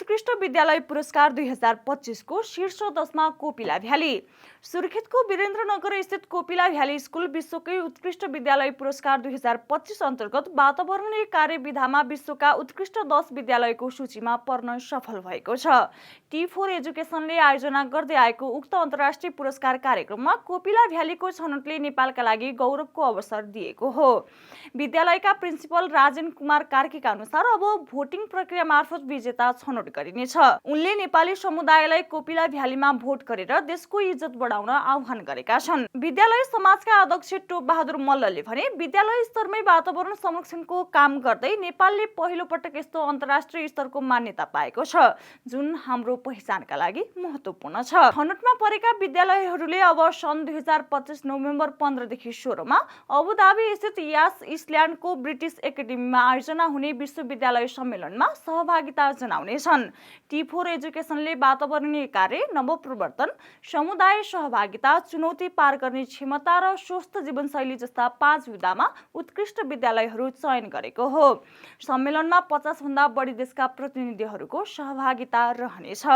उत्कृष्ट विद्यालय पुरस्कार 2025 को शीर्ष 10मा कोपिला भ्याली। सुर्खेतको वीरेन्द्रनगर स्थित कोपिला भ्याली स्कुल विश्वकै उत्कृष्ट विद्यालय पुरस्कार 2025 अन्तर्गत वातावरणीय कार्यविधामा विश्वका उत्कृष्ट 10 विद्यालयको सूचीमा पर्न सफल भएको छ। टी4 एजुकेसनले आयोजना गर्दै आएको उक्त अन्तर्राष्ट्रिय पुरस्कार कार्यक्रममा कोपिला भ्यालीको छनौटले नेपालका लागि गौरवको अवसर दिएको हो। विद्यालयका प्रिन्सिपल राजेन कुमार कार्कीका अनुसार अब भोटिङ प्रक्रिया मार्फत विजेता छनौट गरिनेछ। उनले नेपाली समुदायलाई कोपिला भ्यालीमा भोट गरेर देशको इज्जत बढाउन आह्वान गरेका छन्। विद्यालय समाजका अध्यक्ष टोप बहादुर मल्लले भने विद्यालय स्तरमै वातावरण संरक्षणको काम गर्दै नेपालले पहिलो पटक यस्तो अन्तर्राष्ट्रिय स्तरको मान्यता पाएको छ, जुन हाम्रो पहिचानका लागि महत्त्वपूर्ण छ। छनौटमा परेका विद्यालयहरूले अब सन् 2025 नोभेम्बर 15 देखि 16 मा अबुधाबी स्थित यास इस्ल्यान्डको ब्रिटिश एकाडेमीमा आयोजना हुने विश्वविद्यालय सम्मेलनमा सहभागिता जनाउनेछन्। टी4 एजुकेसनले वातावरणीय कार्य, नवप्रवर्तन, समुदाय सहभागिता, चुनौती पार गर्ने क्षमता र स्वस्थ जीवनशैली जस्ता 5 विधामा उत्कृष्ट विद्यालयहरू चयन गरेको हो। सम्मेलनमा 50 भन्दा बढी देशका प्रतिनिधिहरूको सहभागिता रहनेछ।